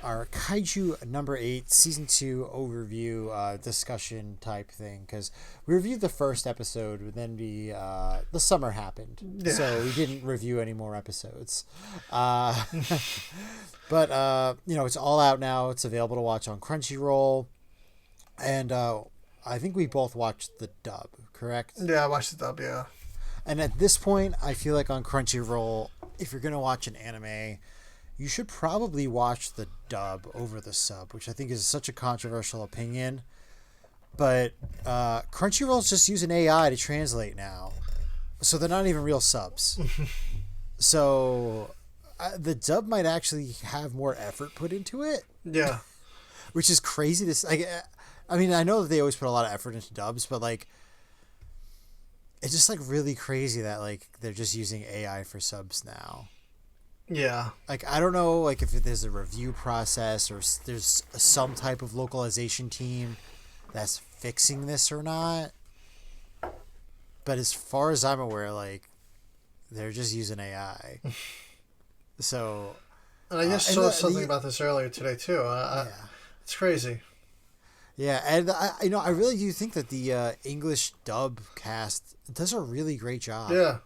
our Kaiju number 8 season 2 overview discussion type thing, because we reviewed the first episode, but then the summer happened, Yeah. so we didn't review any more episodes. Uh, but it's all out now. It's available to watch on Crunchyroll, and I think we both watched the dub, correct? Yeah, I watched the dub, yeah. And at this point, I feel like on Crunchyroll, if you're gonna watch an anime, you should probably watch the dub over the sub, which I think is such a controversial opinion. But Crunchyroll's just using AI to translate now, so they're not even real subs. So the dub might actually have more effort put into it, Yeah. which is crazy to say. I mean, I know that they always put a lot of effort into dubs, but like, it's just like really crazy that like they're just using AI for subs now. Yeah. Like, I don't know, like, if there's a review process or there's some type of localization team that's fixing this or not. But as far as I'm aware, like, they're just using AI. So, And I just saw something about this earlier today, too. yeah. It's crazy. Yeah, and I really do think that the English dub cast does a really great job. Yeah.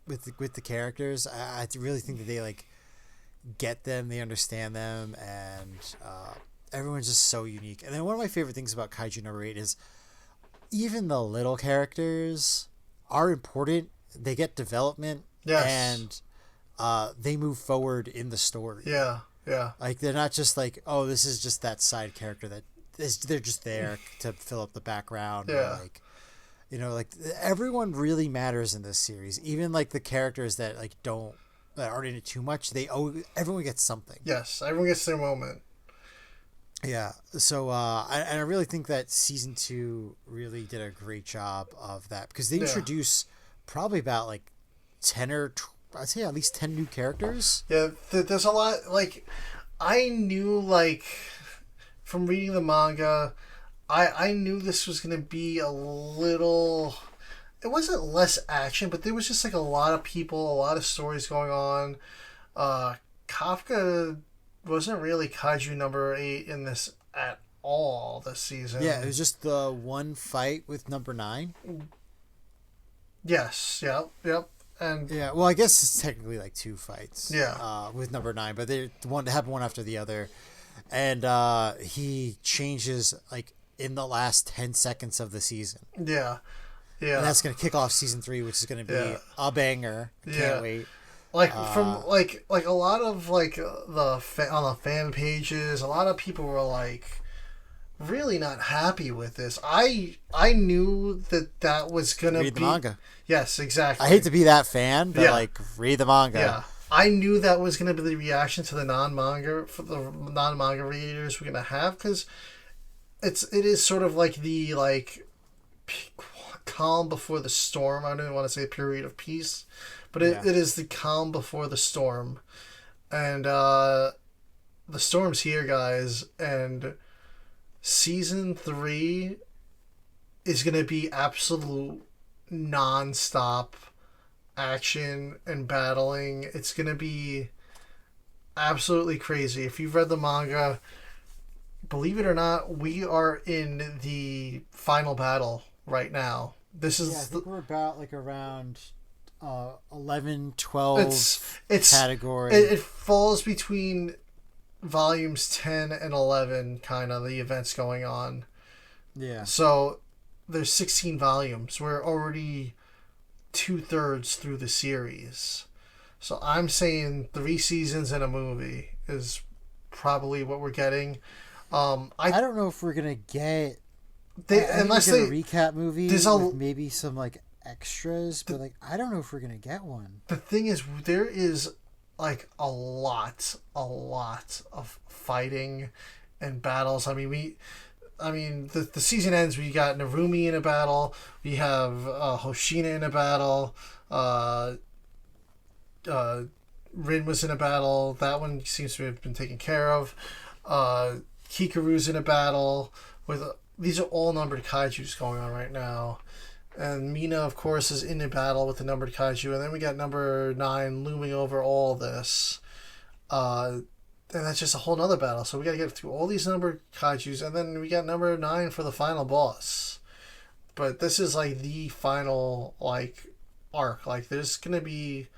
With the characters, I really think that they like get them, they understand them, and everyone's just so unique. And then one of my favorite things about Kaiju number 8 is even the little characters are important. They get development, Yes. and they move forward in the story. Yeah. Yeah. Like, they're not just like, oh, this is just that side character they're just there to fill up the background. Yeah. Or like, like everyone really matters in this series. Even like the characters that like that aren't in it too much, everyone gets something. Yes. Everyone gets their moment. Yeah. So I really think that season 2 really did a great job of that, because they introduce probably about like 10 or I'd say at least 10 new characters. Yeah. There's a lot. Like, I knew, like, from reading the manga, I knew this was going to be a little... It wasn't less action, but there was just, like, a lot of people, a lot of stories going on. Kafka wasn't really Kaiju number 8 in this at all this season. Yeah, it was just the one fight with number 9. Yes, yep. And yeah, well, I guess it's technically like 2 fights. Yeah. With number 9, but they happen one after the other, and he changes like in the last 10 seconds of the season. Yeah. And that's gonna kick off season 3, which is gonna be a banger. I can't wait. Like, from like a lot of like on the fan pages, a lot of people were like really not happy with this. I knew that was gonna read the manga. Yes, exactly. I hate to be that fan, but like, read the manga. Yeah, I knew that was gonna be the reaction to the non-manga readers we're gonna have, because it is sort of like the calm before the storm. I don't even want to say period of peace, but it is the calm before the storm, and the storm's here, guys. And season 3 is gonna be absolute non-stop action and battling. It's gonna be absolutely crazy. If you've read the manga, believe it or not, we are in the final battle right now. This is I think we're about like around 11, 12 category. It falls between volumes 10 and 11, kind of, the events going on. Yeah. So there's 16 volumes. We're already 2/3 through the series. So I'm saying 3 seasons and a movie is probably what we're getting. I don't know if we're gonna get unless a recap movie with maybe some like extras, but like I don't know if we're gonna get one. The thing is, there is like a lot of fighting and battles. I mean, the season ends. We got Narumi in a battle. We have Hoshina in a battle. Rin was in a battle. That one seems to have been taken care of. Kikaru's in a battle. These are all numbered kaijus going on right now. And Mina, of course, is in a battle with the numbered kaiju. And then we got number 9 looming over all this. And And that's just a whole nother battle. So we got to get through all these numbered kaijus, and then we got number 9 for the final boss. But this is like the final like arc. Like there's gonna be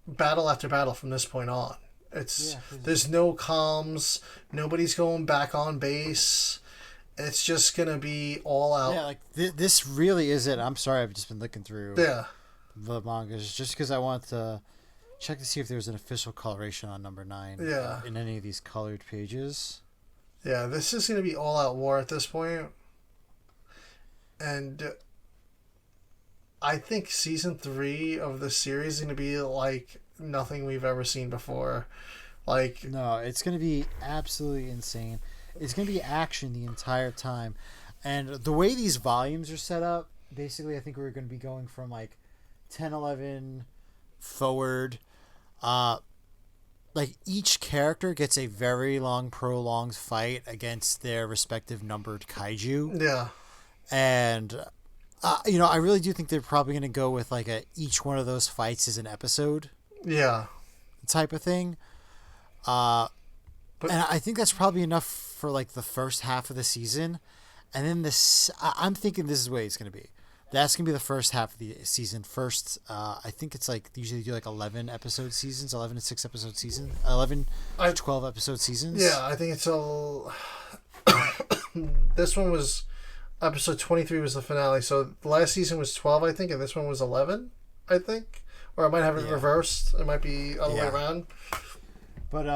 battle after battle from this point on. There's no comms. Nobody's going back on base. It's just gonna be all out. Yeah, like this really is it. I'm sorry, I've just been looking through the mangas just because I want to check to see if there's an official coloration on number 9. In any of these colored pages. Yeah, this is gonna be all out war at this point. And I think season 3 of the series is going to be like nothing we've ever seen before. Like, no, it's going to be absolutely insane. It's going to be action the entire time. And the way these volumes are set up, basically I think we're going to be going from like 10, 11 forward. Like each character gets a very long, prolonged fight against their respective numbered kaiju. Yeah. And, I really do think they're probably going to go with like each one of those fights is an episode. Yeah. Type of thing. And I think that's probably enough for like the first half of the season. And then I'm thinking this is the way it's going to be. That's going to be the first half of the season. First, I think it's like, they usually do like 11 episode seasons, 11 to 6 episode seasons, 11 to 12 episode seasons. Yeah, I think it's this one was... Episode 23 was the finale, so the last season was 12, I think, and this one was 11, I think. Or I might have it reversed. It might be other way around. But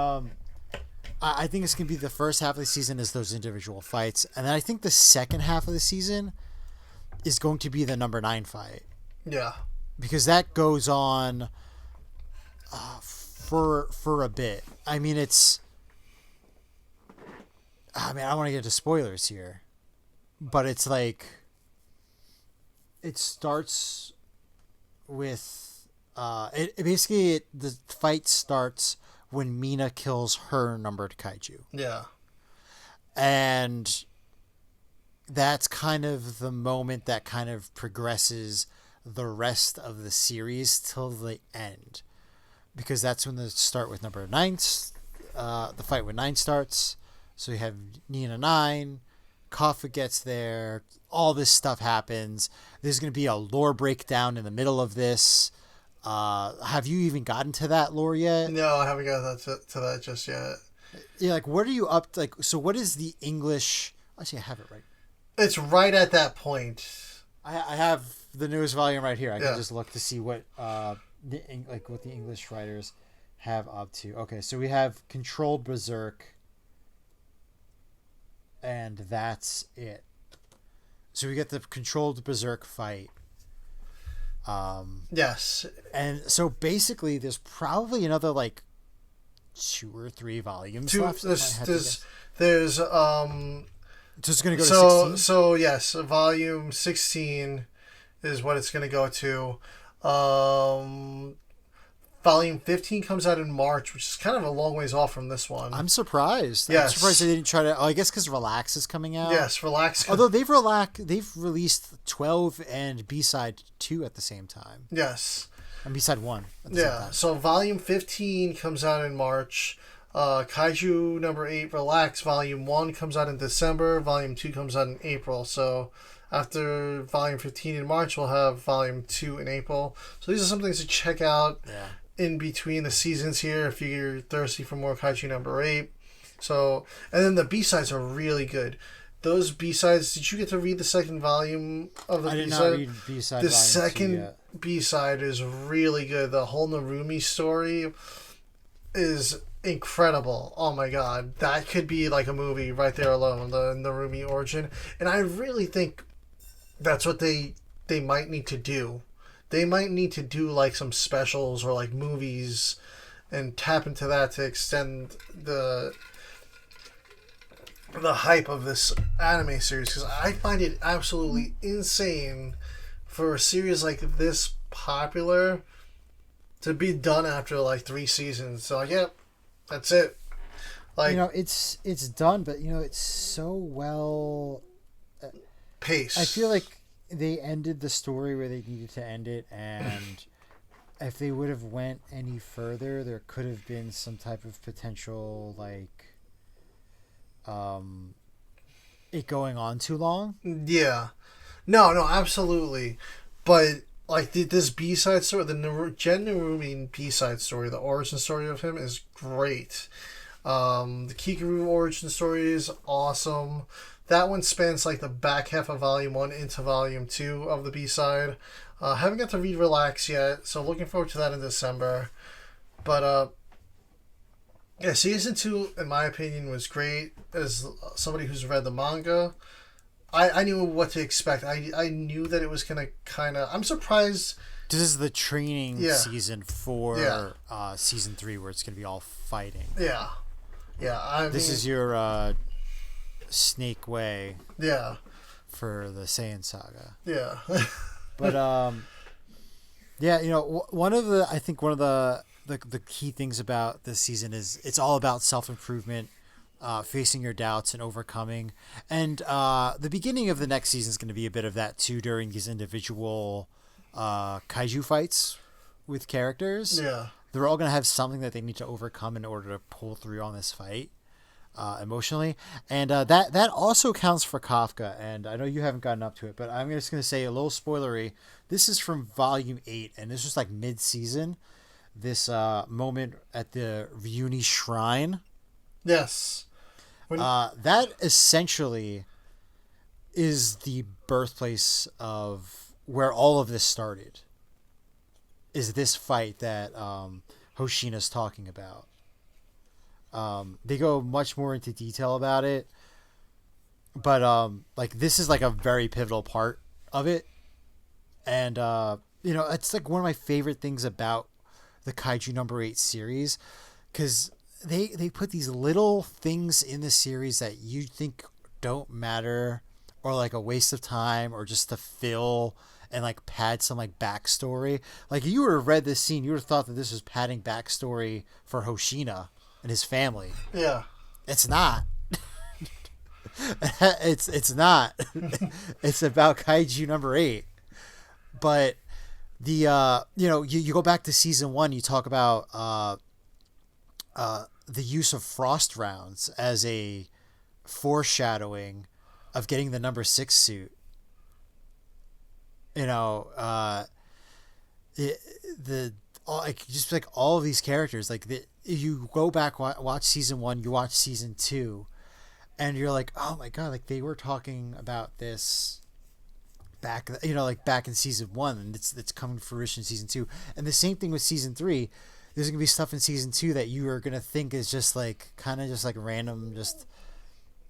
I think it's going to be the first half of the season is those individual fights. And then I think the second half of the season is going to be the number 9 fight. Yeah. Because that goes on for a bit. I mean, I don't want to get into spoilers here. But it's like, it starts with, the fight starts when Mina kills her numbered kaiju. Yeah. And that's kind of the moment that kind of progresses the rest of the series till the end. Because that's when the start with number 9, the fight with 9 starts. So you have Nina 9, Kafka gets there, all this stuff happens. There's going to be a lore breakdown in the middle of this. Have you even gotten to that lore yet? No, I haven't gotten to that just yet. Yeah, like, what are you up to? Like, so what is the English... Actually, I have it right. It's right at that point. I have the newest volume right here. I can just look to see what what the English writers have up to. Okay, so we have Controlled Berserk, and that's it. So we get the Controlled Berserk fight. Yes. And so basically, there's probably another like 2 or 3 volumes left. There's So it's going to go to 16? So yes, volume 16 is what it's going to go to. Volume 15 comes out in March, which is kind of a long ways off from this one. I'm surprised. Yes. I'm surprised they didn't try to... I guess because Relax is coming out. Yes, Relax. Although they've released 12 and B-Side 2 at the same time. Yes. And B-Side 1 at the same time. So volume 15 comes out in March. Kaiju number 8, Relax, volume 1 comes out in December. Volume 2 comes out in April. So after volume 15 in March, we'll have volume 2 in April. So these are some things to check out. Yeah. In between the seasons here if you're thirsty for more Kaiju number 8. So, and then the B-sides are really good. Those B-sides, did you get to read the second volume of the B-side? I did not read B-side The volume second 2 yet. B-side is really good. The whole Narumi story is incredible. Oh my god. That could be like a movie right there alone, the Narumi origin. And I really think that's what they might need to do. They might need to do like some specials or like movies and tap into that to extend the hype of this anime series, because I find it absolutely insane for a series like this popular to be done after like 3 seasons. So like, yeah, that's it. Like, it's done, but it's so well paced. I feel like they ended the story where they needed to end it, and if they would have went any further, there could have been some type of potential, like, it going on too long. Yeah. No, absolutely. But like this B-side story, the Gen Narumi B-side story, the origin story of him is great. The Kikaru origin story is awesome. That one spans like the back half of Volume 1 into Volume 2 of the B-side. Haven't got to read Relax yet, so looking forward to that in December. But yeah, Season 2, in my opinion, was great. As somebody who's read the manga, I knew what to expect. I knew that it was going to kind of... I'm surprised... This is the training season for Season 3, where it's going to be all fighting. Yeah. Yeah, this is your Snake Way. Yeah. For the Saiyan saga. Yeah. But yeah, you know, one of the key things about this season is it's all about self-improvement, facing your doubts and overcoming. And the beginning of the next season is going to be a bit of that too, during these individual kaiju fights with characters. Yeah. They're all going to have something that they need to overcome in order to pull through on this fight emotionally. And that also counts for Kafka. And I know you haven't gotten up to it, but I'm just going to say a little spoilery. This is from Volume 8, and this was like mid-season. This moment at the Ryuni Shrine. Yes. That essentially is the birthplace of where all of this started. Is this fight that Hoshina's talking about. They go much more into detail about it. But like this is like a very pivotal part of it. And you know, it's like one of my favorite things about the Kaiju number 8 series, because they put these little things in the series that you think don't matter or like a waste of time or just to fill and like pad some like backstory. Like if you would have read this scene, you would have thought that this was padding backstory for Hoshina and his family. Yeah. It's not. it's not. It's about Kaiju number 8. But the you know, you go back to season 1, you talk about the use of frost rounds as a foreshadowing of getting the number 6 suit. You know, just like all of these characters, like you go back, watch season 1, you watch season 2, and you're like, oh my god, like they were talking about this back, you know, like back in season 1, and it's coming to fruition in season 2. And the same thing with season 3. There's gonna be stuff in season 2 that you are gonna think is just like kind of just like random, just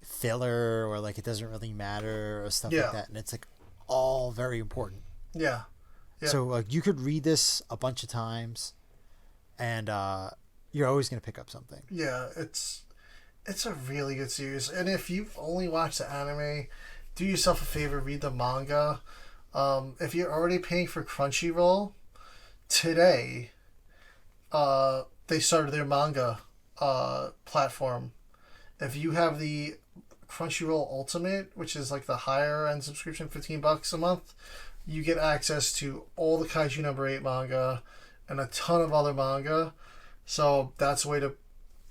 filler, or like it doesn't really matter or stuff like that, and it's like all very important. Yeah. So like you could read this a bunch of times, and you're always gonna pick up something. Yeah, it's a really good series, and if you've only watched the anime, do yourself a favor, read the manga. If you're already paying for Crunchyroll, today, they started their manga platform. If you have the Crunchyroll Ultimate, which is like the higher end subscription, $15 a month, you get access to all the Kaiju number 8 manga and a ton of other manga. So that's a way to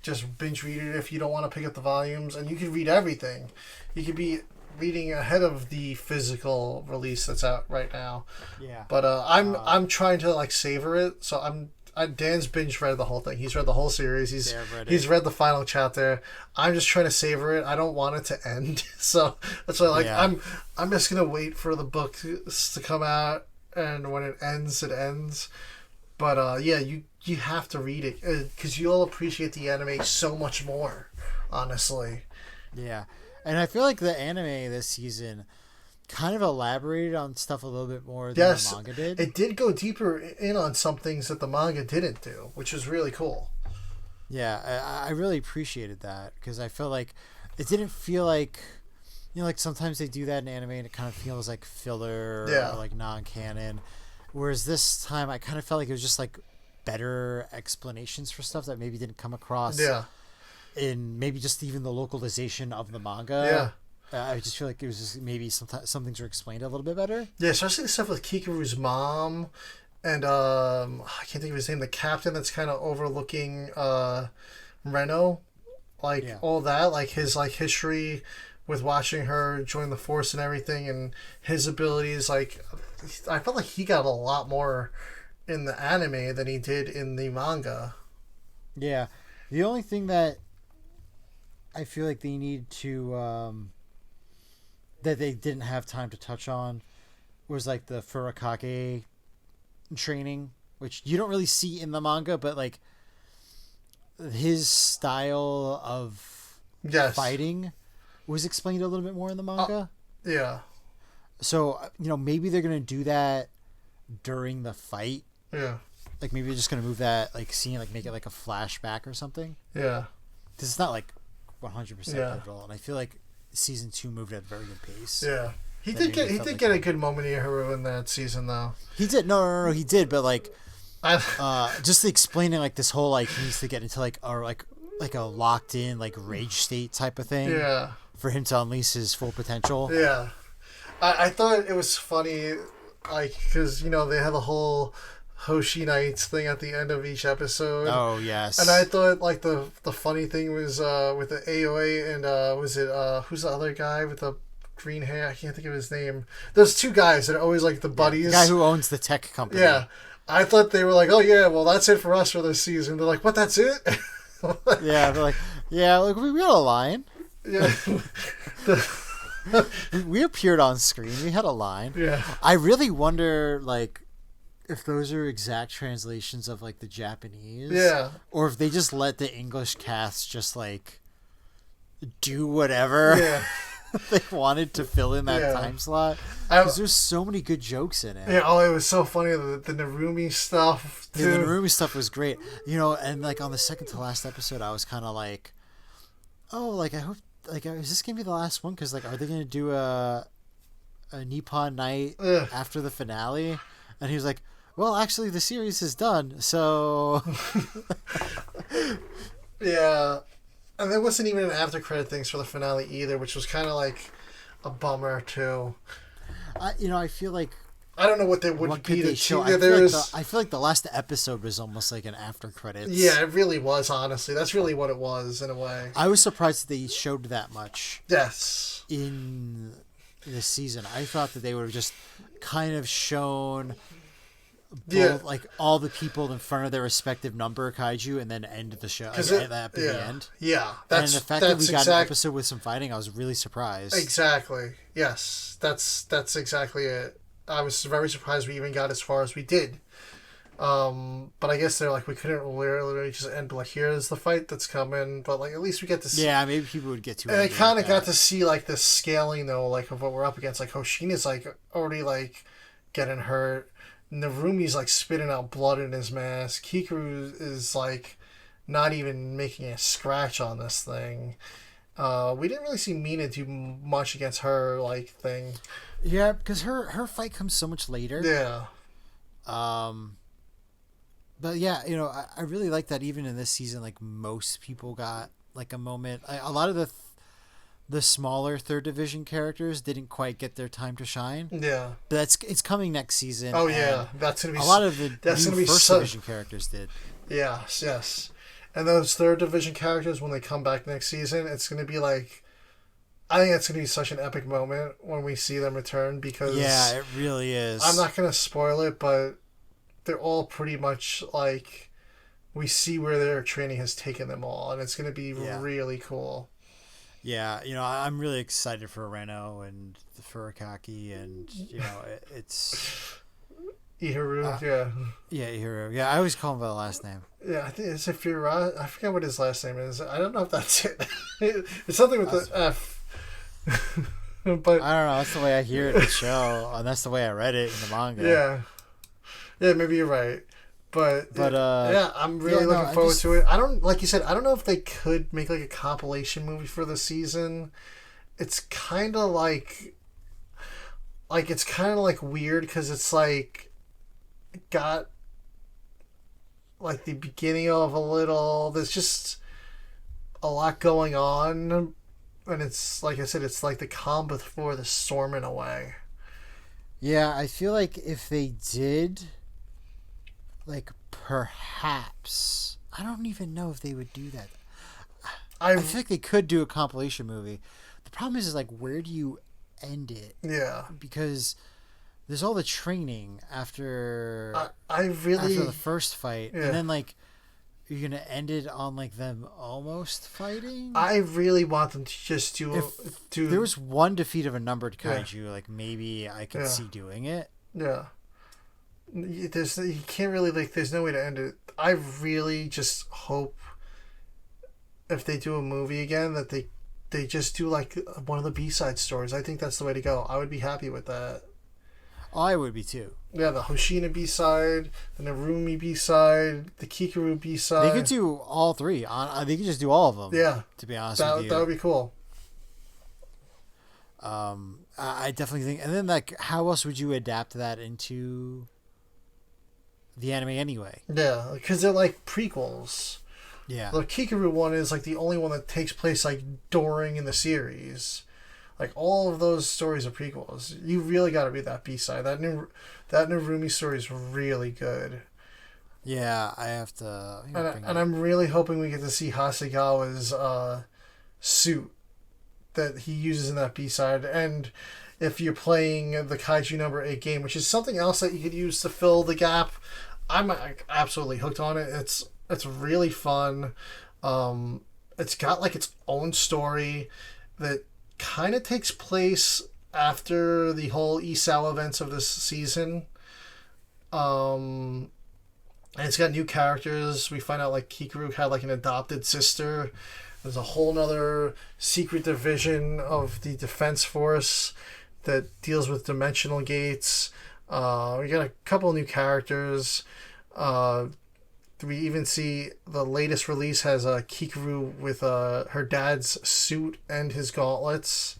just binge read it if you don't want to pick up the volumes, and you can read everything. You could be reading ahead of the physical release that's out right now. Yeah. But I'm trying to like savor it. So Dan's binge read the whole thing. He's read the whole series. He's read the final chapter. I'm just trying to savor it. I don't want it to end. So that's why I'm just gonna wait for the book to come out, and when it ends, it ends. But yeah, you have to read it because you'll appreciate the anime so much more, honestly. Yeah. And I feel like the anime this season kind of elaborated on stuff a little bit more than the manga did. It did go deeper in on some things that the manga didn't do, which was really cool. Yeah, I really appreciated that, because I feel like it didn't feel like, you know, like sometimes they do that in anime and it kind of feels like filler or like non-canon. Whereas this time I kind of felt like it was just like better explanations for stuff that maybe didn't come across in maybe just even the localization of the manga. I just feel like it was just maybe some things were explained a little bit better. Yeah, especially the stuff with Kikaru's mom and I can't think of his name. The captain that's kind of overlooking Reno, all that, like his like history with watching her join the force and everything, and his abilities. Like, I felt like he got a lot more in the anime than he did in the manga. Yeah, the only thing that I feel like they need to that they didn't have time to touch on was like the Furikake training, which you don't really see in the manga, but like his style of fighting was explained a little bit more in the manga. Yeah. So, maybe they're going to do that during the fight. Yeah. Like maybe they're just going to move that like scene, like make it like a flashback or something. Yeah. Because it's not like 100% pivotal, and I feel like season 2 moved at a very good pace. Yeah. He did get a good moment of Haru in that season, though. He did. No, he did. But like, just explaining like this whole like he needs to get into like a locked in like rage state type of thing. Yeah. For him to unleash his full potential. Yeah. I thought it was funny, like because they had the whole Hoshi Nights thing at the end of each episode. Oh yes. And I thought like the funny thing was with the AOA and was it who's the other guy with the green hair? I can't think of his name. There's two guys that are always like the buddies. The guy who owns the tech company. Yeah. I thought they were like, oh yeah, well that's it for us for this season. They're like, what? That's it? Yeah. They're like, yeah, like we got a line. Yeah. We appeared on screen. We had a line. Yeah. I really wonder, like, if those are exact translations of like the Japanese. Yeah. Or if they just let the English cast just like do whatever. Yeah. They wanted to fill in that time slot because there's so many good jokes in it. Yeah, it was so funny the Narumi stuff too. Yeah, the Narumi stuff was great. And like on the second to last episode, I was kind of like, oh, like I hope, like, is this gonna be the last one? Because like, are they gonna do a Nippon night after the finale? And he was like, well, actually, the series is done, so. Yeah. And there wasn't even an after credit things for the finale either, which was kind of like a bummer too. I feel like I don't know what they would be to show. I feel like the last episode was almost like an after credits. Yeah, it really was. Honestly, that's really what it was in a way. I was surprised that they showed that much. Yes. In this season, I thought that they would have just kind of shown. Like all the people in front of their respective number kaiju, and then end the show at the end. Yeah, and the fact that we got an episode with some fighting, I was really surprised. Exactly. Yes, that's exactly it. I was very surprised we even got as far as we did. But I guess they're like we couldn't literally just end like here's the fight that's coming, but like at least we get to see. Yeah, maybe people would get too. And I kind of got to see like the scaling though, like of what we're up against. Like Hoshina's like already like getting hurt. Narumi's like spitting out blood in his mask. Hikaru is like not even making a scratch on this thing. We didn't really see Mina do much against her like thing. Yeah, because her fight comes so much later. Yeah. But yeah, I really like that even in this season, like most people got like a moment. A lot of the smaller third division characters didn't quite get their time to shine. Yeah. But it's coming next season. Oh yeah, that's gonna be a lot of the new first division characters did. Yes. And those third division characters, when they come back next season, it's gonna be like, I think it's gonna be such an epic moment when we see them return because it really is. I'm not gonna spoil it, but they're all pretty much like we see where their training has taken them all, and it's gonna be really cool. Yeah, I'm really excited for Reno and the Furikake, and it's Iharu. Yeah, Iharu. Yeah, I always call him by the last name. Yeah, I think it's Fura. I forget what his last name is. I don't know if that's it. It's something with the F. But I don't know. That's the way I hear it in the show, and that's the way I read it in the manga. Yeah, maybe you're right. But I'm really looking forward to it. I don't, like you said, I don't know if they could make like a compilation movie for the season. It's kind of like it's kind of like weird because it's like got like the beginning of a little. There's just a lot going on, and it's like I said, it's like the calm before the storm in a way. Yeah, I feel like if they did like perhaps I don't even know if they would do that. I feel like they could do a compilation movie. The problem is like where do you end it? Yeah, because there's all the training after after the first fight, and then like you're gonna end it on like them almost fighting. I really want them to just do. If there was one defeat of a numbered kaiju, like maybe I could see doing it. Yeah, you can't really like. There's no way to end it. I really just hope if they do a movie again that they just do like one of the B-side stories. I think that's the way to go. I would be happy with that. I would be too. Yeah, the Hoshina B-side, the Narumi B-side, the Kikaru B-side. They could do all three. They could just do all of them. Yeah. To be honest with you. That would be cool. I definitely think... And then, like, how else would you adapt that into the anime anyway? Yeah, because they're, like, prequels. Yeah. The Kikaru one is, like, the only one that takes place, like, during in the series. Like, all of those stories are prequels. You really got to read that B-side. That Narumi story is really good. Yeah, I have to... And I'm really hoping we get to see Hasegawa's suit that he uses in that B-side. And if you're playing the Kaiju number 8 game, which is something else that you could use to fill the gap, I'm absolutely hooked on it. It's really fun. It's got, like, its own story that kind of takes place after the whole Isao events of this season. And it's got new characters. We find out like Kikaru had like an adopted sister. There's a whole nother secret division of the Defense Force that deals with dimensional gates. We got a couple new characters. We even see the latest release has a Kikaru with her dad's suit and his gauntlets.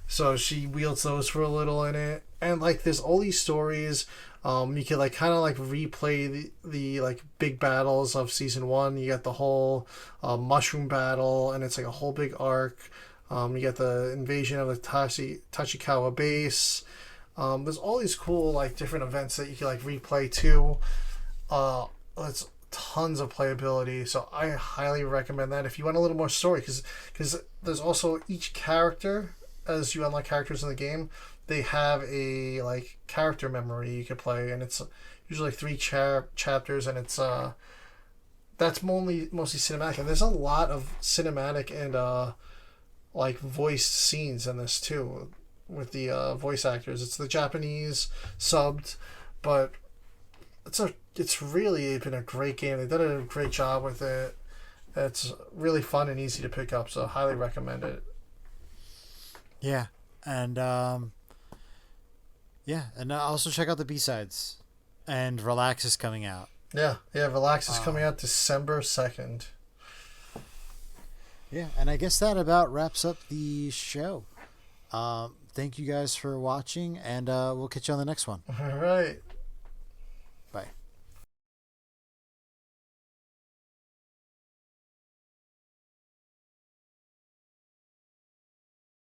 So she wields those for a little in it. And like there's all these stories. You can like kind of like replay the like big battles of season 1. You got the whole mushroom battle, and it's like a whole big arc. You got the invasion of the Tachikawa base. There's all these cool like different events that you can like replay too. It's tons of playability, so I highly recommend that if you want a little more story, because there's also each character, as you unlock characters in the game, they have a like character memory you can play, and it's usually 3 chapters, and it's that's mostly cinematic, and there's a lot of cinematic and like voiced scenes in this too with the voice actors. It's the Japanese subbed, but it's really been a great game. They've done a great job with it. It's really fun and easy to pick up, so highly recommend it. Yeah, and also check out the B-sides. And Relax is coming out. Yeah, Relax is coming out December 2nd. Yeah, and I guess that about wraps up the show. Thank you guys for watching, and we'll catch you on the next one. All right. Bye.